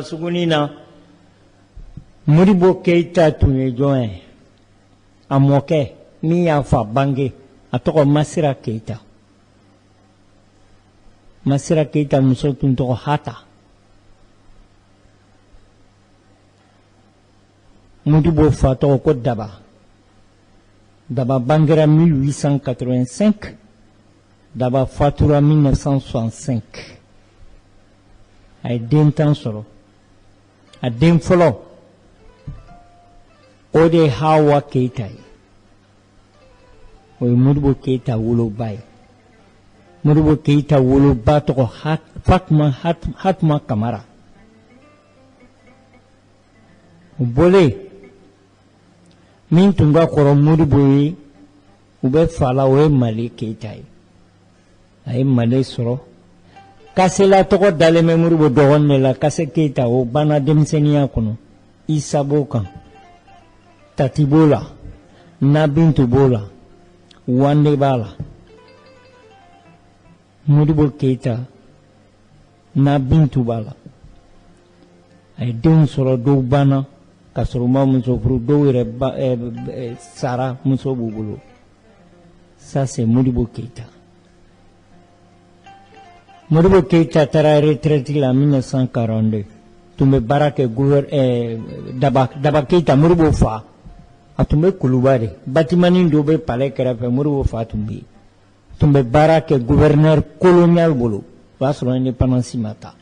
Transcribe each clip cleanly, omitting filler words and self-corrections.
Sugunina Modibo Keita tun ye jɔn ye a mɔkɛ min y'a fa bange a tɔgɔ Masira Keita. Masira Keita muso tun tɔgɔ Hata. Modibo fa tɔgɔ ko Daba. Daba bangera 1885. Daba fatura 1965. A ye den 10 sɔrɔ. A den fɔlɔ o de ye Hawa Keita ye. O ye Modibo Keita woloba ye. Modibo Keita woloba tɔgɔ Hatuma Kamara. O bɔlen min tun ka kɔrɔ Modibo ye u bɛ fa la o ye Male Keita ye. A ye Male sɔrɔ. Kasela tɔgɔ dalen bɛ Modibo dɔgɔnin de la, Kase Keita o banna denmisɛnniya kɔnɔ. Isa b'o kan, Tati b'o la, Nabintu b'o la, Wande b'a la. Modibo Keita, Nabintu b'a la. A ye denw sɔrɔ, dɔw banna ka sɔrɔ u ma muso furu, dɔw yɛrɛ sara, muso b'u bolo. Ça c'est Modibo Keita. Modibo Keita taara retraite la 1942. Tun bɛ baara kɛ Daba Keita, Modibo fa. A tun bɛ Kuluba de. Bâtiment dɔ bɛ palais kɛrɛfɛ, Modibo fa tun bɛ yen. Tun bɛ baara kɛ gouverneur colonial bolo. O y'a sɔrɔ indépendance ma taa.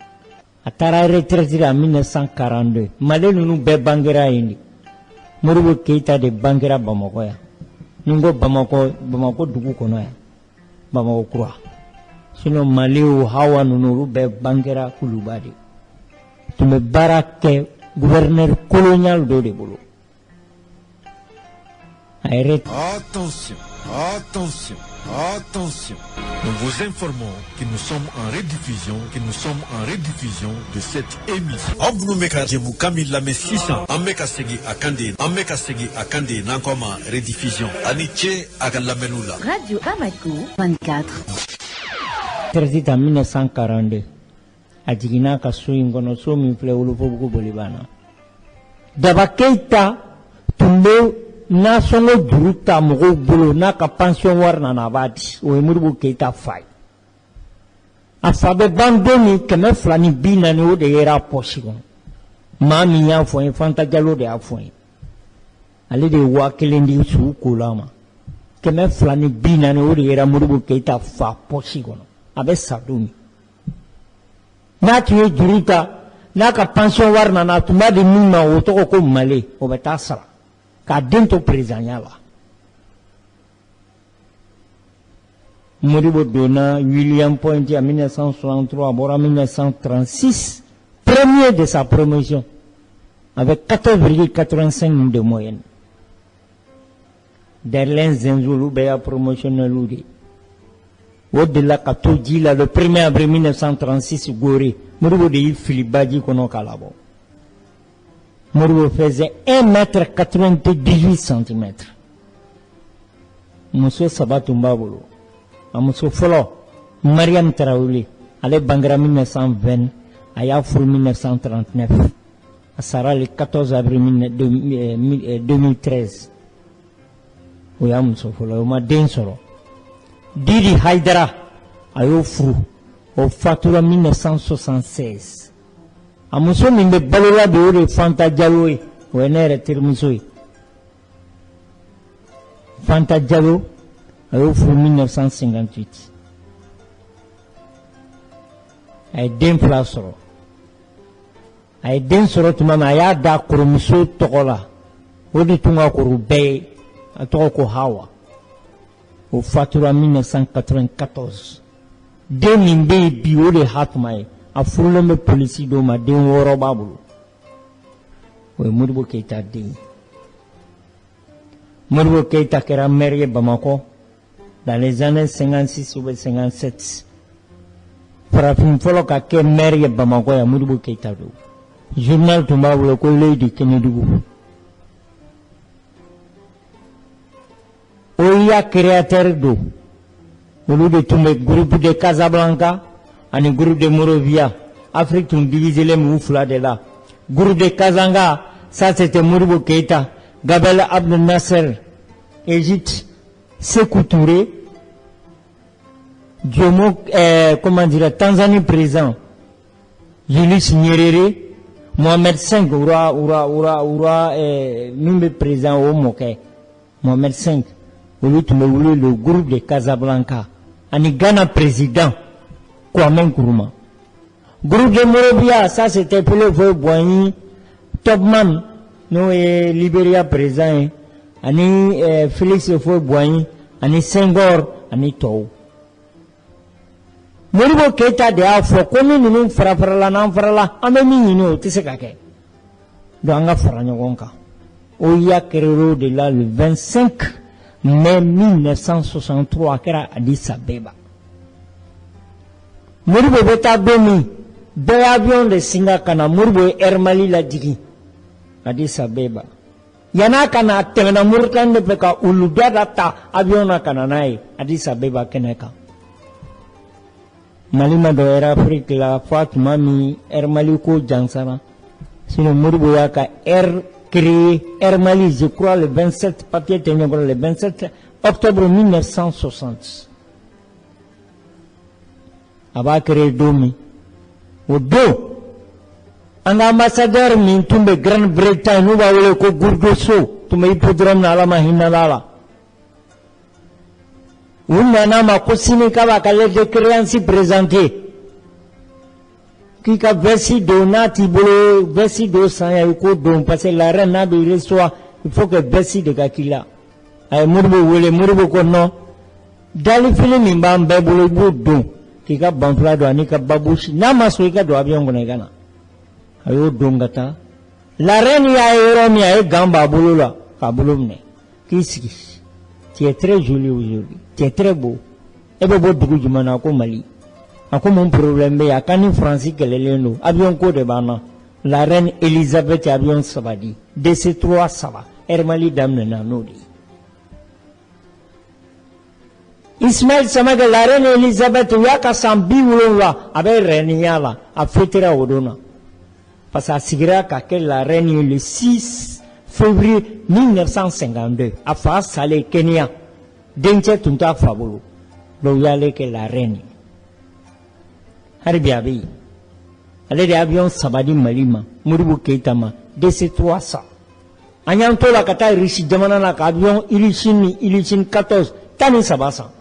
A taara retraite la 1942. Male ninnu bɛɛ bangera yen de. Modibo Keita de bangera Bamakɔ yan. Ni n ko Bamakɔ dugu kɔnɔ yan. Bamakɔ kura. Sinon Mali o Hawa ninnu olu bɛɛ bangera Kuluba de. Tun bɛ baara kɛ gouverneur colonial dɔ de bolo. Attention, attention, attention. Nous vous informons que nous sommes en rediffusion de cette émission. Abnou meka jemu kamil lame 600. Ameka segi akande nankoma rediffusion. Aniche agalamelula. Radio Bamako 24. Traité en 1942. A jiginna ka so in kɔnɔ, so min filɛ Wolofobugu Bolibana. Daba Keita tun bɛ nasɔngɔ juru ta mɔgɔw bolo, n'a ka pension wari nana a b'a di. O ye Modibo Keita fa ye. A fa bɛ ban don min 240 o de yera poche kɔnɔ. Maa min y'a fɔ n ye, Fanta Jalo de y'a fɔ n ye. Ale de ye 1000 di sugu kola ma. 240 o de yera Modibo Keita fa poche kɔnɔ. A bɛ sa don min. N'a tun ye juru ta, n'a ka pension wari nana, a tun b'a di min ma o tɔgɔ ko Male, o bɛ taa sara. K'a den to présidenya la. Modibo donna William Point en 1963, a bɔra 1936, premier de sa promotion, avec 14,85 de moyenne. Derlin Zenzou bɛɛ y'a promotionnel de. O de la ka to ji la le 1er avril 1936 Gorée. Modibo de y'i fili baji kɔnɔ k'a labɔ. Modibo faisait 1,98 cm. Muso saba tun b'a bolo. A muso fɔlɔ, Mariam Traoré, ale bangera 1920, a y'a furu 1939. A sara le 14 avril 2013. O y'a muso fɔlɔ, o ma den sɔrɔ. Didi Haidara a y'o furu, o fatura 1976. A muso min bɛ balola de o de Fanta Jalo ye, o ye ne yɛrɛ terimuso ye. Fanta Jalo a y'o furu 1958. A ye den 2 sɔrɔ. A ye den sɔrɔ tuma min a y'a da kɔrɔmuso tɔgɔ la, o de tun ka kɔrɔ bɛɛ ye, a tɔgɔ ko Hawa. O fatura 1994. Den min bɛ yen bi o de Hatuma ye. A furulen bɛ polisi dɔw ma, den 6 b'a bolo. O ye Modibo Keita den ye. Modibo Keita kɛra maire ye Bamakɔ dans les années 56 ou 57. Farafin fɔlɔ ka kɛ maire ye Bamakɔ ya Modibo Keita don. Journal tun b'a bolo ko l'œil du Kénédougou. Oya créateur do. Olu de tun bɛ groupe de Casablanca ani groupe de Morovia. Afrique tun divisé les moufla de là. Groupe de Kazanga, ça c'était Modibo Keïta. Gabel Abdel Nasser, Égypte, Sékou Touré, Diomo, comment dire, Tanzanie présent, Julius Nyerere, Mohamed V, Mimbe présent au Moké, Mohamed V, le groupe de Casablanca, Ani Ghana président, Kwame Nkrumah. Groupe de Morobia, ça c'était pour le voie Boigny, Topman, nous et Libéria présent, Ani Félix Foy Boigny, Ani Senghor, Ani Tou. Modibo Keïta de Afro, comme nous frappera la, ameni, tu sais qu'à Danga Faranyogonka. Oya Kerero de là le 25 mai 1963 à Addis Abeba. Modibo Beta Bemi, deux avions de Singakana, Modibo et Ermali la Digi, Addis Abeba. Yana kana temena Murkan de Peka, Uludata, avion na Kananae, Addis Abeba Keneka. Malima do era Afrique la Fatima mi Ermali ko Jansara. Sinon Modibo Yaka créé Ermali, je crois, le 27, papier tenu le 27 octobre 1960. Aba créé Domi. Au dos, un ambassadeur min tombe Grande-Bretagne, nous va le ko Gourdoso, tu me hippodrome na la mahinalala. Unana ma kosini kaba kale de créances présenté. Qui ka versi donati bolo, versi do sanya yuko don, parce que la reine n'a de reçoit, il faut que versi de kakila. Ay muribo kono. Dali film imbambe bolo bu don. Qui ka banfla do anika babushi. Nama soika do avion gonegana. Ayo don gata. La reine ya Euromi ay gamba bolo la, kabulumne. Kisi. Tu es très joli aujourd'hui. Tu es très beau. Et bien, beau du Jumana, comme Mali. Comme mon problème, il y a qu'un Français qui est l'Éléno. Avion Côte de Bana. La reine Elisabeth Avion Savadi. De ces trois, ça va. Ermali Damne Nanodi. Ismaël Samaga, la reine Elisabeth, il y a qu'à Sambi Oulola, avec Reniala, à Fétera Odona. Parce que Sigra, qu'à la reine le 6 février 1952, à Fas Salé, Kenya, Denche Tunta Fabolo, l'Oyale que la reine. Harbiabi, allez des avions Sabadi Malima, Modibo Keïtama, de ces trois ça. Anyanto la Kata Rishi Jamana, avion Ilichin 14, Tani Sabasa.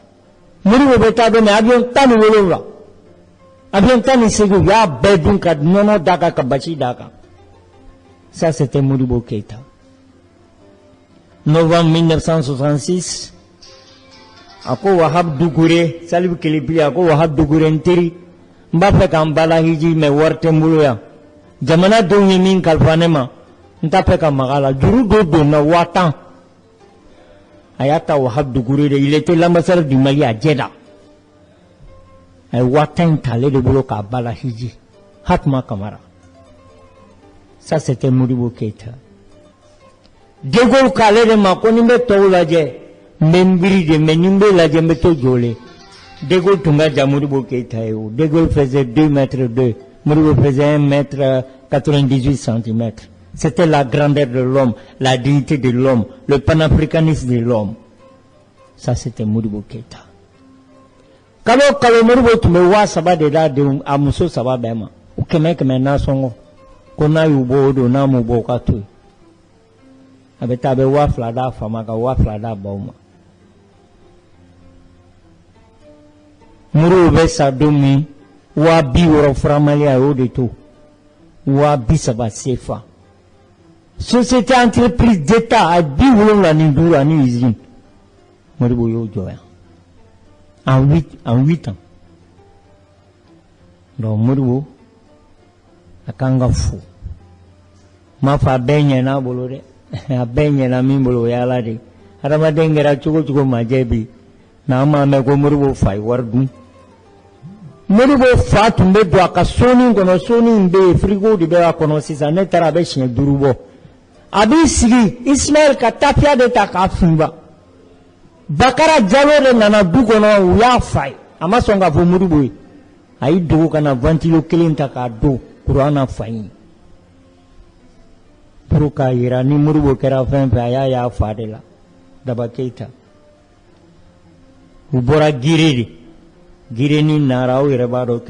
Modibo Betado, mais avion Tani Wolola. Avion Tani Segou, ya Bedunka, Nono Daka Kabachi Daka. Ça c'était Modibo Keïta. Novembre 1966, ako Wahab Dougouré, Salib Kilipi, ako Wahab Dougouré Ntiri, Mbappe Kambala Hiji, me Warte Mbouya, Jamana Dongi Min Kalfanema, Ntape Kamagala, Juru Dodo na Watan, Ayata Wahab Dougouré, il était l'ambassadeur du Mali à Jeddah. Ay Watan Talé de Boulot Kabala Hiji, Hatma Kamara. Ça c'était Modibo Keïta. De Gaulle calé de Makonimbe Toulaje, Membri de Menimbe la Jembeto Jolé. De Gaulle Tunga Modibo Keïta. De Gaulle faisait 2 mètres 2. Modibo faisait 1 mètre 98 centimètres. C'était la grandeur de l'homme, la dignité de l'homme, le panafricanisme de l'homme. Ça c'était Modibo Keïta. Kalo Modibo Tumewa Saba de la de Amuso Saba Bema. Ou Kemek Menasongo. Kona Yubo do Namu Bokatu. Abetabe waflada famaka waflada bauma. Muru besa domi wabi woro framalia odeto wabi saba sefa. Société entreprise d'État a bi wolo la nindura ni usine. Moribo yo joya. En 8 ans. Donc Moribo akanga fu. Ma fa benye na bolore. Abenye na mimbolo ya lade. Arama dengera chuko majebi. Na ama meko Modibo fai wardu. Modibo fatu mbedo akasoni kono soni mbe frigo di bewa kono sisa netara be shen durubo. Abi sigi Ismaël katapia de takafimba. Bakara jalo de nana du kono uya fai. Ama songa fo Modibo. a y'i dogo ka na ventilo kelen ta k'a don courant na fa in pour k'a yira ni Modibo kɛra fɛn fɛn a y'a y'a fa de la Daba Keita u bɔra Gire de Gire ni Nara aw yɛrɛ b'a dɔn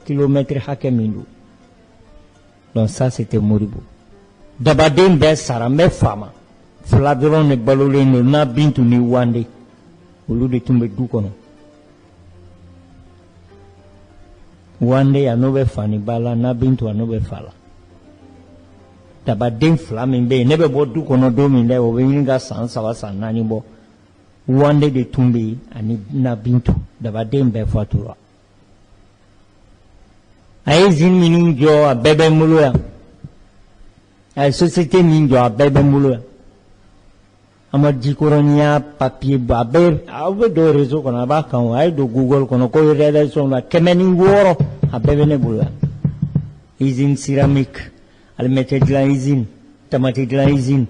kilomètre hakɛ min don donc ça c'était Modibo Dabaden bɛɛ sara n bɛ faama fila dɔrɔn de balolen don n'a Bintu ni Wande olu de tun bɛ du kɔnɔ Wande a n'o bɛ fa ni ba la n'a Bintu a n'o bɛ fa la Dabaden fila min bɛ yen ne bɛ bɔ du kɔnɔ don min dɛ o bɛ ɲini ka san 3 san 4 bɔ Wande de tun bɛ yen ani n'a Bintu Dabaden bɛɛ fatura a ye usine minnu jɔ a bɛɛ bɛ n bolo yan a ye société min jɔ a bɛɛ bɛ n bolo yan a ma jikɔrɔniya papier bɔ a bɛɛ aw bɛ don réseau kɔnɔ a b'a kan a ye don Google kɔnɔ ko rédaction la 106 a bɛɛ bɛ ne bolo yan usine céramique alimɛtɛ dilan usine tamati dilan usine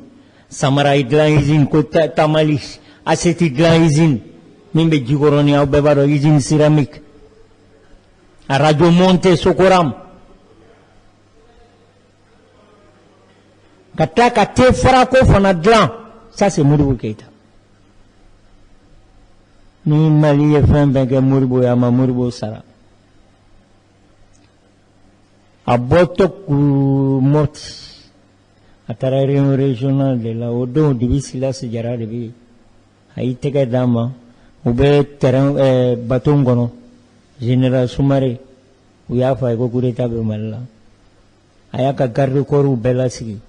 samara dilan usine ko tamali assiette dilan usine min bɛ jikɔrɔni aw bɛɛ b'a dɔn usine céramique a radio monté Sokoram ka tila ka te farako fana dilan ça c'est Modibo Keita ni Mali ye fɛn bɛɛ kɛ Modibo ye a ma Modibo sara a bɔtɔ k'u mɔti a taara réunion régionale de la o don Dibi Silasi Jara de bɛ yen a y'i tɛgɛ d'a ma u bɛ terrain bateau kɔnɔ général Sumare u y'a fɔ a ye ko coup d'état bɛ Mali la a y'a ka garde corps bɛɛ lasigi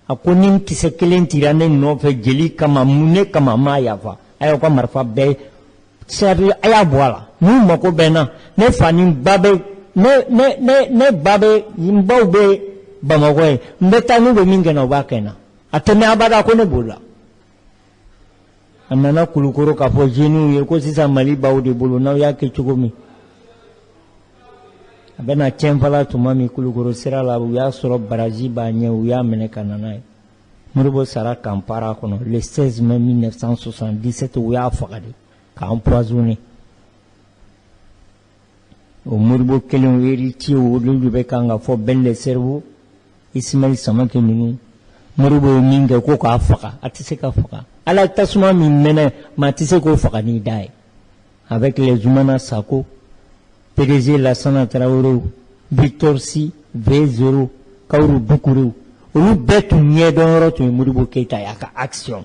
a ko ni kisɛ kelen cira ne nɔfɛ jeli kama mun ne kama m'a yafa a y'aw ka marifa bɛɛ sari a y'a bɔ a la n'u mako bɛ n na ne fa ni ba bɛ ne ba bɛ n baw bɛ Bamakɔ ye n bɛ taa n'u bɛ min kɛ na u b'a kɛ n na a tɛmɛ abada ko ne b'o la a nana Kulukoro k'a fɔ jeunes ye ko sisan Mali b'aw de bolo n'aw y'a kɛ cogo min a bɛna cɛnfala tuma min Kulukoro sira la u y'a sɔrɔ baraji b'a ɲɛ u y'a minɛ ka na n'a ye Modibo sara Kampala kɔnɔ le 16 mai 1977 u y'a faga de k'a empoisonné o Modibo kelen o héritier olu de bɛ kan ka fɔ Ben le Cerveau Ismaël Samake ninnu Modibo ye min kɛ ko k'a faga a tɛ se ka faga ala tasuma min mɛnɛ maa tɛ se k'o faga n'i da ye avec les Zoumana Sako PDG Lassana Traoré Victor Si V0 Kaourou Doucouré olu bɛɛ tun ɲɛdɔn yɔrɔ tun ye Modibo Keita y'a ka action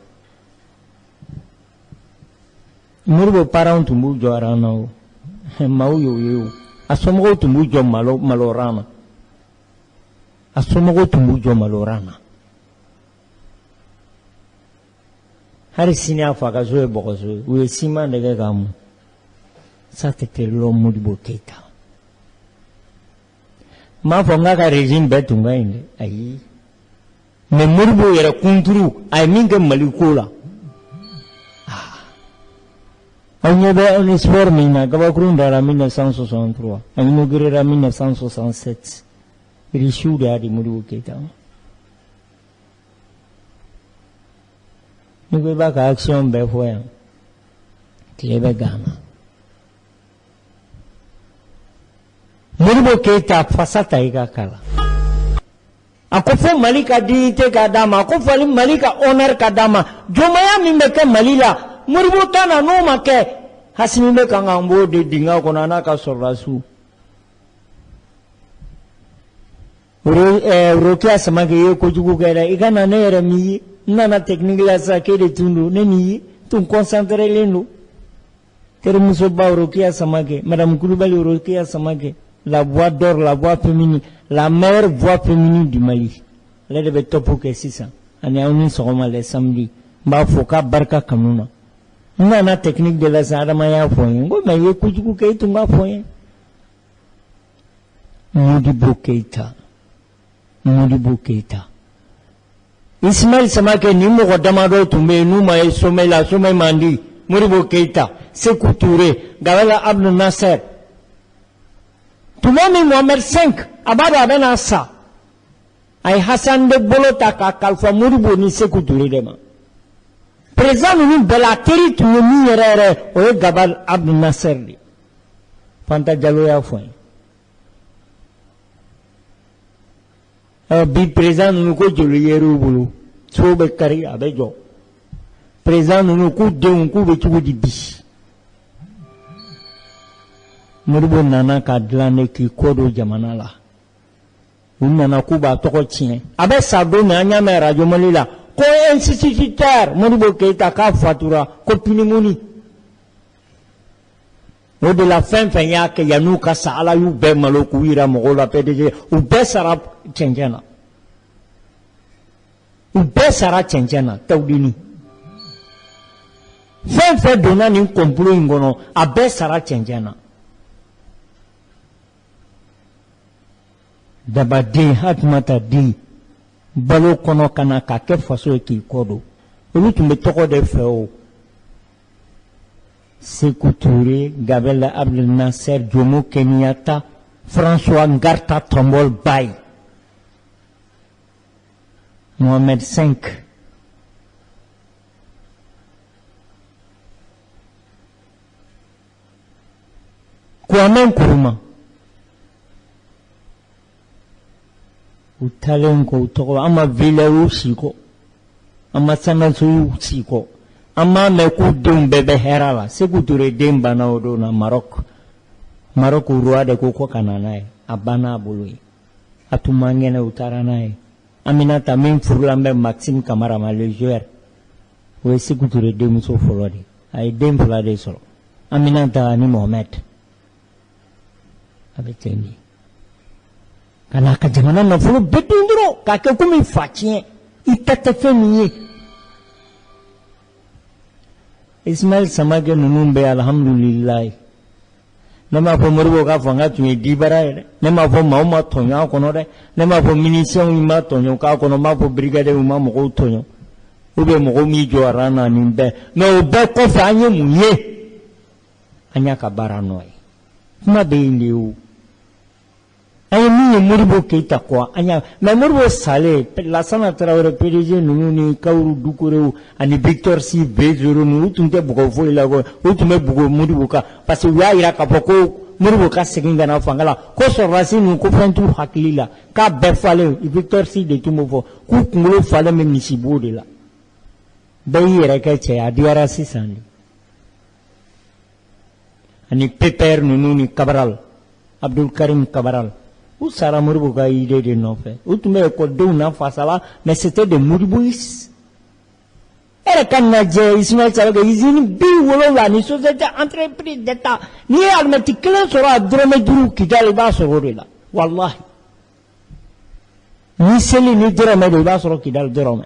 Modibo parents tun b'u jɔ aran na o maaw y'o ye o a somɔgɔw tun b'u jɔ maloran na a somɔgɔw tun b'u jɔ maloran na hali sini a fa ka so ye bɔgɔso ye u ye siman de kɛ k'a mun ça c'était l'homme Modibo Keita m'a fɔ n k'a ka régime bɛɛ tun ka ɲi dɛ ayi mais Modibo yɛrɛ kunturu a ye min kɛ Mali ko la aw ɲɛ bɛ un sport min na gabakurun dara 1963 a inaugurera 1967 riches de y'a di Modibo Keita ni ko i b'a ka action bɛɛ fɔ yan tile bɛ gana Modibo Keita fasa ta i ka kala a ko fɔ Mali ka dignité ka d'a ma a ko fɔ Mali ka honneur ka d'a ma jɔnmaya min bɛ kɛ Mali la Modibo ta na n'o ma kɛ Hasimi bɛ kan k'an b'o de dingɛ kɔnɔ a n'a ka sɔrɔdasiw Rokia Samake ye kojugu kɛ dɛ i ka na ne yɛrɛ min ye n nana technique la sisan k'e de tun don ne min ye tun concentré-len don terimusoba Rokia Samake Madame Kulibali Rokia Samake la voix d'or, la voix féminine, la meilleure voix féminine du Mali. Elle devait top que c'est ça. On est en seulement les samedis. Bah faut qu'à barka kanuna. On a la technique de la Saramaya foyen. Go mais écoute ku kay tunga foyen. Modibo Keita. Modibo Keita. Ismaël Samake ni mo damado tumbe nu ma sommet la sommet mandi. Modibo Keita. Sékou Touré, Gawala Abdel Nasser. Tout le monde Mohamed V, Abada Ben Assa. Ay Hassan de Bolotaka, Kalfa Modibo ni Sékou Touré dema. Présent nous Belateri tu ni rere, oye Gabal Abdel Nasser. Fanta Diallo y'a fɔ bi président ninnu ko joli yer'u bolo so bɛ kari a bɛ jɔ président ninnu k'u denw k'u bɛ cogo di bi Modibo nana ka dilan de k'i kɔ don jamana la u nana k'u b'a tɔgɔ tiɲɛ a bɛ sa don min an y'a mɛn radio Mali la ko instituteur Modibo Keïta k'a fatura ko pneumonie o de la fɛn fɛn y'a kɛ yan'u ka sa Ala y'u bɛɛ malo k'u yira mɔgɔw la PDG u bɛɛ sara cɛncɛn na u bɛɛ sara cɛncɛn na Tawudini fɛn fɛn donna nin complot in kɔnɔ a bɛɛ sara cɛncɛn na Dabaden Hatumata den balo kɔnɔ ka na k'a kɛ faso ye k'i kɔ don olu tun bɛ tɔgɔ de fɛ o Sékou Touré, Gabriel Abdel Nasser, Jomo Kenyatta, François Ngarta Tombol Baye, Mohamed V. Kwame Nkrumah. U talen ko u tɔgɔ an ma Villers siko an ma Sanasow siko an m'a mɛn k'u denw bɛɛ bɛ hɛrɛ la Sékou Touré den banna o don na Maroc roi de ko ka na n'a ye a banna a bolo ye a tun man kɛnɛ u taara n'a ye Aminata min furulan bɛ Maxime Camara ma le joueur o ye Sékou Touré denmuso fɔlɔ de a ye den 2 de sɔrɔ Aminata ani Mohamed a bɛ ten de ka n'a ka jamana nafolo bɛɛ dun dɔrɔn k'a kɛ komi fa tiɲɛ i ta tɛ fɛn min ye Ismaël Samake ninnu bɛ alhamdulilayi ne m'a fɔ Modibo ka fanga tun ye dibara ye dɛ ne m'a fɔ maaw ma tɔɲɔ a kɔnɔ dɛ ne m'a fɔ minisiyɛnw ma tɔɲɔ k'a kɔnɔ n m'a fɔ brigadiers ma mɔgɔw tɔɲɔ ou bien mɔgɔw min jɔra na nin bɛɛ mais o bɛɛ kɔfɛ an ye mun ye an y'a ka baara nɔ ye kuma bɛ yen de o an ye min ye Modibo Keïta kɔ an y'a mais Modibo salen Lassana Traoré PDG ninnu ni Kaourou Doucouré ani Victor Si B0 ninnu u tun tɛ bugɔ foyi la ko u tun bɛ bugɔ Modibo kan parce que u y'a yira k'a fɔ ko Modibo ka segin ka na fanga la ko sɔrɔdasi ninnu ko fɛn t'u hakili la k'a bɛɛ falen Victor Si de tun b'o fɔ k'u kunkolo falen bɛ misibo de la bɛɛ y'i yɛrɛ kɛ cɛ a diyara sisan de ani PPR ninnu ni Cabral Abdul Karim Cabral u sara Modibo ka idée de nɔfɛ u tun bɛ ekɔlidenw na fasala mais c'était des Modiboistes e yɛrɛ ka lajɛ Ismaël Samake usine 70 ni société entreprise d'État n'i ye alimɛti 1 sɔrɔ a dɔrɔmɛ 5 Kidali i b'a sɔrɔ o de la walahi ni seli ni dɔrɔmɛ de i b'a sɔrɔ Kidali dɔrɔmɛ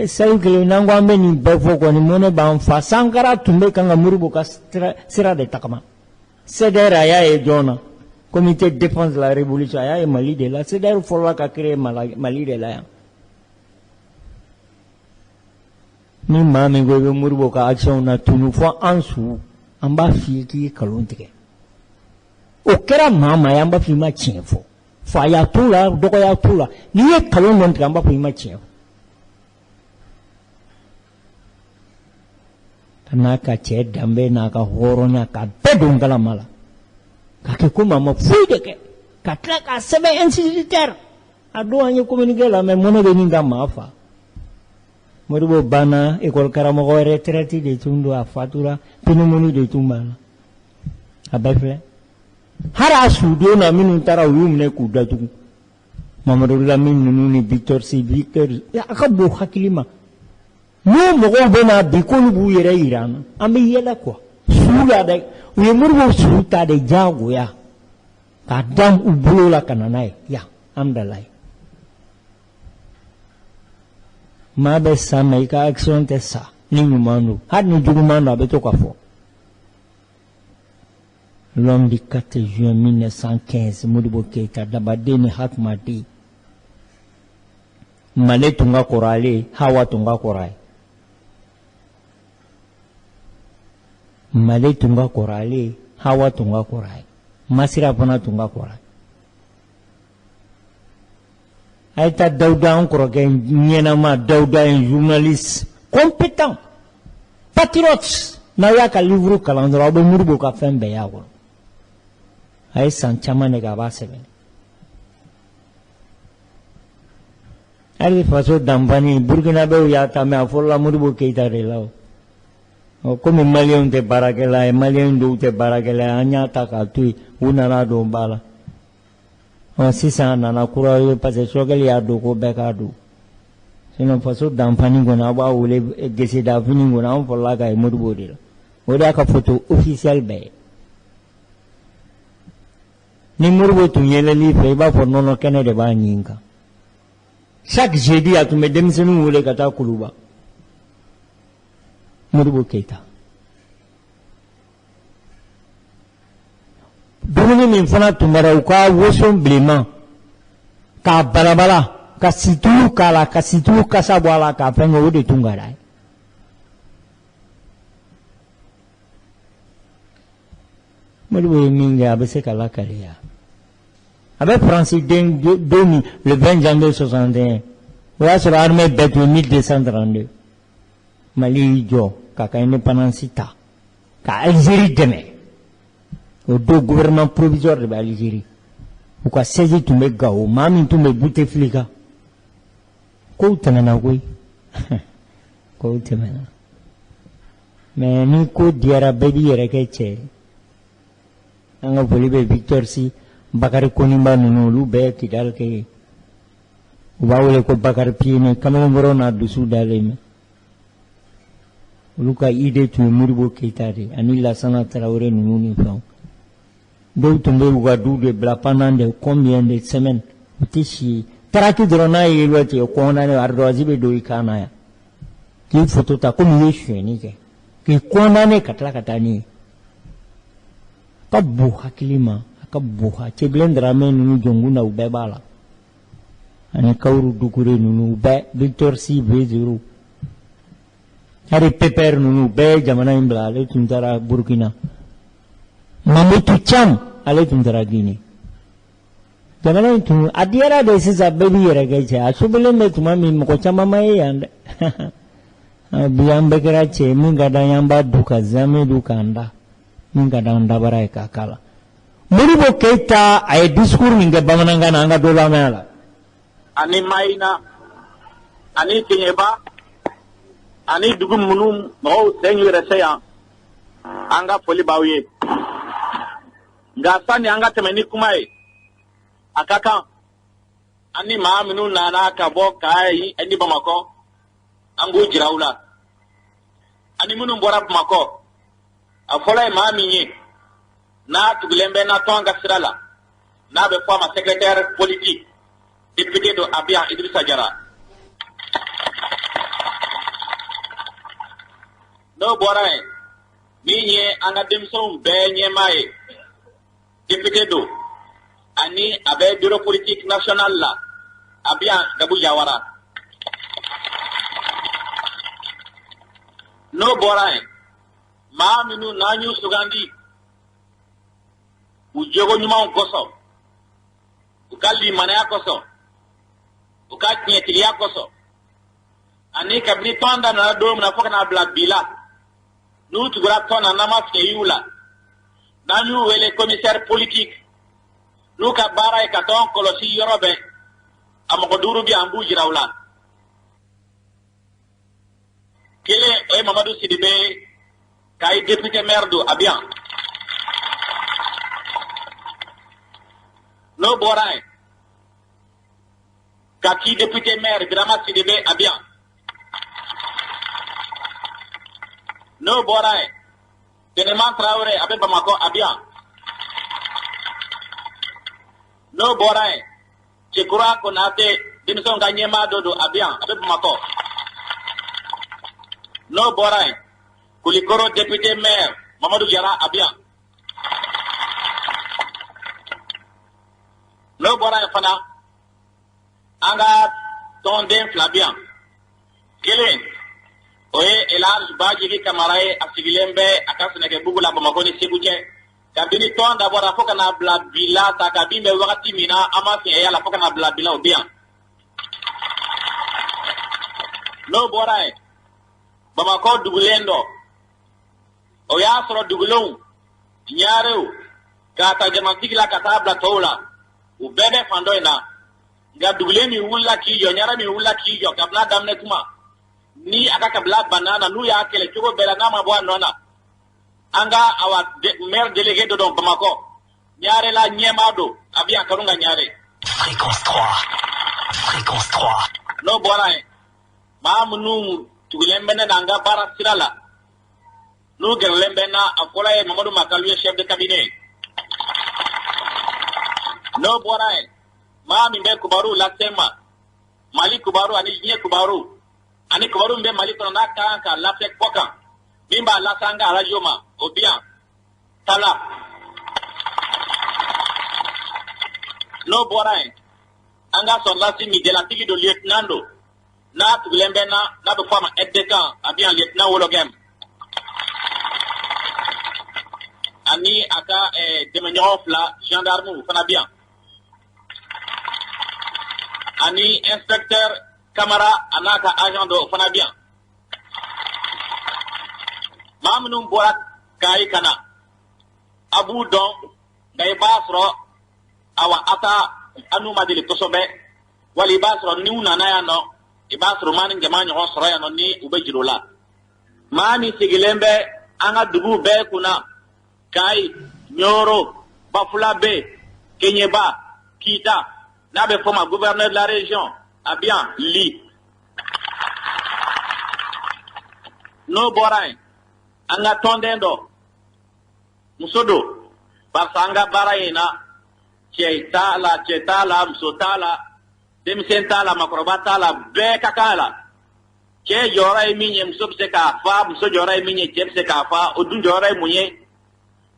seli kelen n'an ko an bɛ nin bɛɛ fɔ kɔni mun ne b'an fa Sankara tun bɛ kan ka Modibo ka sira de tagama CDR a y'a ye jɔn comité de défense de la révolution a y'a ye Mali de la CDR fɔlɔla ka créer Mali de la yan ni maa min ko i bɛ Modibo ka action na tunu fɔ an su an b'a f'i ye k'i ye nkalon tigɛ o kɛra maa maa ye an b'a fɔ i ma tiɲɛ fɔ faya t'o la dɔgɔya t'o la n'i ye nkalon dɔn tigɛ an b'a fɔ i ma tiɲɛ fɔ n'a ka cɛ danbe n'a ka hɔrɔnya ka bɛɛ don galama la k'a kɛ komi a ma foyi de kɛ ka tila k'a sɛbɛn instituteur a don an ye communiqué la mais mun ne bɛ nin ka maa fa Modibo banna école karamɔgɔ retraite de tun don a fatura pneumonie de tun b'a la a bɛɛ filɛ hali a sudon na minnu taara u y'u minɛ k'u datugu Mamadou Lamine ninnu ni Victor Si Victor a ka bon hakili ma n'o mɔgɔw bɛ na bi k'olu b'u yɛrɛ yira an na an bɛ yɛlɛ quoi sugu la dɛ u ye Modibo sugu ta de diyagoya k'a da u bolo la ka na n'a ye yan amdalayi maa bɛ sa mais i ka action tɛ sa ni ɲuman don hali ni juguman don a bɛ to ka fɔ l'homme du 4 juin 1915 Modibo Keïta Dabaden ni Hatumata Male tun ka kɔrɔ ale ye Hawa tun ka kɔrɔ a ye Male tun ka kɔrɔ ale ye Hawa tun ka kɔrɔ a ye Masira fana tun ka kɔrɔ a ye a ye taa Dawuda an kɔrɔkɛ ɲɛnama Dawuda ye journaliste compétent patriote n'aw y'a ka livre kalan dɔrɔn aw bɛ Modibo ka fɛn bɛɛ y'a kɔnɔ a ye san caman de kɛ a b'a sɛbɛn hali faso danfani burkinabɛw y'a ta mɛ a fɔlɔla Modibo Keyita de la o komi maliyɛnw tɛ baarakɛla ye maliyɛn dɔw tɛ baarakɛla ye an y'a ta k'a to yen u nana don ba la sisan a nana kura ye parce que Sogɛli y'a don ko bɛɛ k'a don sinon faso danfani kɔnɔ a b'a wele geseda fini kɔnɔ an fɔlɔla k'a ye Modibo de la o de y'a ka photo officiel bɛɛ ye ni Modibo tun yɛlɛl'i fɛ i b'a fɔ nɔnɔ kɛnɛ de b'a ɲin kan chaque jeudi a tun bɛ denmisɛnninw wele ka taa kuluba Modibo Keyita dumuni min fana tun bɛra u ka woson bilenman k'a balabala ka situlu k'a la ka situlu kasa bɔ a la k'a fɛn kɛ o de tun ka d'a ye Modibo ye min kɛ a bɛ se ka lakari ya a bɛ Faransi den don min le 20 janvier 61 o y'a sɔrɔ armée bɛɛ tun ye 1232 Mali y'i jɔ k'a ka indépendance ta ka Algérie dɛmɛ o don gouvernement provisoire de bɛ Algérie u ka siège tun bɛ Gao maa min tun bɛ Bouteflika kow tɛmɛna koyi kow tɛmɛna mais ni ko diyara bɛɛ b'i yɛrɛ kɛ cɛ ye an ka foli bɛ Victor Si Bakari Konimba ninnu olu bɛɛ ye Kidal kɛ ye u b'a wele ko Bakari Piene kamalenkɔrɔ n'a dusu dalen bɛ olu ka idée tun ye Modibo Keyita de ani Lassana Traoré ninnu ni fɛnw dɔw tun bɛ u ka du de bila pendant de combien de semaines u tɛ si ye Taraki dɔrɔn n'a ye yɛlɛ tigɛ condamné ardoise bɛ don i kan na yan k'i photo ta komi i ye sonyɛni kɛ k'i condamné ka tila ka taa n'i ye ka bon hakili ma a ka bon Cɛbilen Daramɛ ninnu jɔnkun na u bɛɛ b'a la ani Kawuru Dukure ninnu u bɛɛ Victor Si B0 hali Pépère ninnu bɛɛ ye jamana in bila ale tun taara Burkina Mamutu Cham ale tun taara Guinée jamana in tun a diyara de sisan bɛɛ b'i yɛrɛ kɛ cɛ a sobelen bɛ tuma min mɔgɔ caman ma ye yan dɛ bi an bɛɛ kɛra cɛ ye min ka d'an ye an b'a du ka zamɛ du k'an da min ka d'an dabara ye k'a k'a la Modibo Keyita a ye discours min kɛ bamanankan na an ka dɔ lamɛn a la ani Mayina ani Keɲeba ani dugu minnu mɔgɔw sen yɛrɛ se yan an ka foli b'aw ye nka sani an ka tɛmɛ ni kuma ye a ka kan ani maa minnu nana ka bɔ Kayi ani Bamakɔ an k'u jira u la ani minnu bɔra Bamakɔ a fɔlɔ ye maa min ye n'a tugulen bɛ na tɔn ka sira la n'a bɛ fɔ a ma secrétaire politique député do Abiyan Idrissa Jara n'o bɔra yen min ye an ka denmisɛnw bɛɛ ɲɛmaa ye député do ani a bɛ bureau politique national la Abiyan Gabu Jawara n'o bɔra yen maa minnu n'an y'u sugandi u jogo ɲumanw kosɔn u ka limanaya kosɔn u ka tiɲɛtigiya kosɔn ani kabini tɔn da nana don min na fo ka n'a bila bi la n'u tugura tɔn na n'an ma fiɲɛ y'u la n'an y'u wele commissaire politique n'u ka baara ye ka tɔn kɔlɔsi yɔrɔ bɛɛ a mɔgɔ 5 bi an b'u jira u la kelen o ye Mamadu Sidibe k'a ye député maire do Abiyan n'o bɔra yen ka k'i député maire Birama Sidibe Abiyan n'o bɔra yen Tɛnɛman Traoré a bɛ Bamakɔ Abiyan n'o bɔra yen Cekura Konate denmisɛnw ka ɲɛmaa dɔ don Abiyan a bɛ Bamakɔ n'o bɔra yen Kulikoro député maire Mamadu Jara Abiyan n'o bɔra yen fana an ka tɔnden 2 bi yan kelen o ye Elhadji Bajigi Kamara ye a sigilen bɛ a ka Sɛnɛkɛbugu la Bamakɔ ni Segu cɛ kabini tɔn dabɔra fo ka n'a bila bi la ta kabini bɛ wagati min na an ma fiɲɛ yala fo ka n'a bila bi la o bi yan n'o bɔra yen Bamakɔ dugulen dɔ o y'a sɔrɔ dugulenw ɲaarew k'a ta jamatigi la ka taa bila tɔw la u bɛɛ bɛ fan dɔ in na nka dugulen min wulila k'i jɔ ɲaare min wulila k'i jɔ kabila daminɛ tuma ni a ka kabila banna na n'u y'a kɛlɛ cogo bɛɛ la n'a ma bɔ a nɔ na an ka maire délégué dɔ dɔn Bamakɔ ɲaare la ɲɛmaa don a bɛ yan kanu ka ɲaare. Fréquence 3 n'o bɔra yen maa minnu tugulen bɛ ne na an ka baara sira la n'u gɛrɛlen bɛ n na a fɔra ye Mamadu Makalu ye chef de cabinet n'o bɔra yen maa min bɛ kibaru lase n ma Mali kibaru ani diɲɛ kibaru ani kibaru min bɛ Mali kɔnɔ n'a ka kan ka lase kɔ kan min b'a lase an ka radio ma o bi yan Tala n'o bɔra yen an ka sɔrɔdasi migelatigi don lieutenant don n'a tugulen bɛ n'a bɛ fɔ a ma aide de camp a bɛ yan lieutenant Wologɛm ani a ka dɛmɛɲɔgɔn fila gendarme fana bɛ yan ani inspecteur Camara a n'a ka agent dɔ fana bɛ yan maa minnu bɔra Kayi ka na a b'u dɔn nka i b'a sɔrɔ awa a ta anu ma deli kosɛbɛ wali i b'a sɔrɔ n'u nana yan nɔ i b'a sɔrɔ maa ni jama ɲɔgɔn sɔrɔ yan nɔ ni u bɛ jiri o la maa min sigilen bɛ an ka duguw bɛɛ kunna Kayi Nyoro Bafulabe Kenyeba Kita n'a bɛ fɔ ma gouverneur de la région a bɛ yan Li n'o bɔra yen an ka tɔnden dɔ muso don barisa an ka baara in na cɛ t'a la muso t'a la denmisɛn t'a la makɔrɔba t'a la bɛɛ ka kan la cɛ jɔyɔrɔ ye min ye muso bɛ se k'a fa muso jɔyɔrɔ ye min ye cɛ bɛ se k'a fa o dun jɔyɔrɔ ye mun ye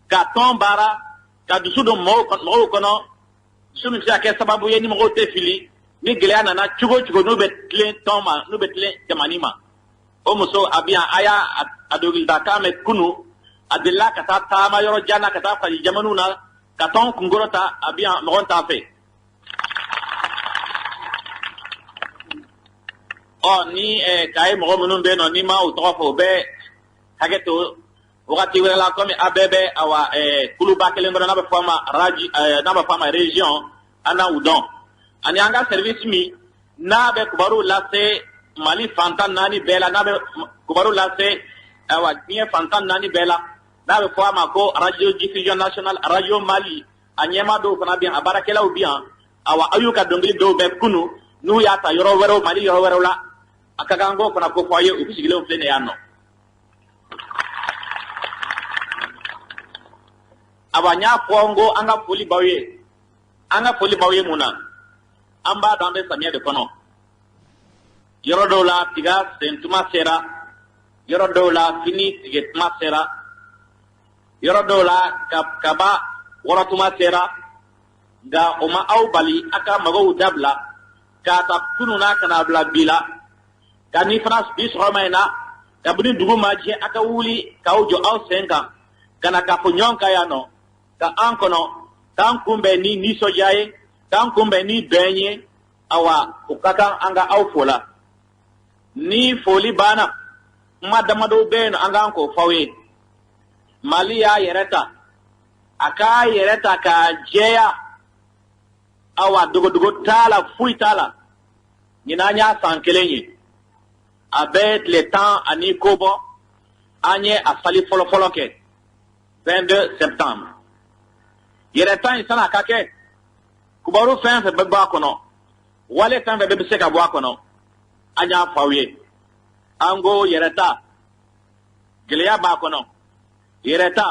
ka tɔn baara ka dusu don mɔgɔw kɔnɔ dusu min bɛ se ka kɛ sababu ye ni mɔgɔw tɛ fili ni gɛlɛya nana cogo o cogo n'u bɛ tilen tɔn ma n'u bɛ tilen jamana ma o muso a bɛ yan a y'a dɔnkilidakan mɛn kunu a delila ka taa taama yɔrɔ jan na ka taa fali jamanaw na ka tɔn kunkɔrɔ ta a bɛ yan mɔgɔ t'a fɛ ni k'a ye mɔgɔ minnu bɛ yen nɔ n'i ma o tɔgɔ fɔ o bɛ hakɛ to wagati wɛrɛ la komi a bɛɛ bɛ awa kuluba kelen dɔrɔn n'a bɛ fɔ a ma région an na u dɔn ani an ka service min n'a bɛ kibaru lase Mali fantan naani bɛɛ la n'a bɛ kibaru lase awa diɲɛ fantan naani bɛɛ la n'a bɛ fɔ a ma ko radio diffusion nationale radio Mali a ɲɛmaa dɔw fana bɛ yan a baarakɛlaw bɛ yan awa a y'u ka dɔnkili dɔw bɛ kunu n'u y'a ta yɔrɔ wɛrɛw Mali yɔrɔ wɛrɛw la a ka kan k'o fana ko fɔ a ye u sigilenw filɛ nin yan nɔ awa n y'a fɔ n ko an ka foli b'aw ye mun na an b'a dɔn an bɛ samiyɛ de kɔnɔ yɔrɔ dɔw la tiga sen tuma sera yɔrɔ dɔw la fini tigɛ tuma sera yɔrɔ dɔw la kaba wɔrɔ tuma sera nka o ma aw bali a ka mɔgɔw dabila k'a ta kunu na ka na bila bi la ka ni fana bi sɔgɔma in na kabini dugu ma jɛ a ka wuli k'aw jɔ aw sen kan ka na k'a fɔ ɲɔgɔn kan yan nɔ ka an kɔnɔ k'an kunbɛn ni nisɔndiya ye k'an kunbɛn ni bɛn ye awa o ka kan an ka aw fo la ni foli banna kuma damadɔ bɛ yen nɔ an k'an k'o f'aw ye Mali y'a yɛrɛ ta a k'a yɛrɛ ta k'a jɛya awa dogodogo t'a la foyi t'a la ɲinan an y'a san kelen ye a bɛ tile 10 ani ko bɔ an ye a sali fɔlɔfɔlɔ kɛ 22 septembre yɛrɛta in san'a ka kɛ kibaru fɛn fɛn bɛ bɔ a kɔnɔ wale fɛn fɛn bɛ se ka bɔ a kɔnɔ an y'a fɔ aw ye an ko yɛrɛta gɛlɛya b'a kɔnɔ yɛrɛta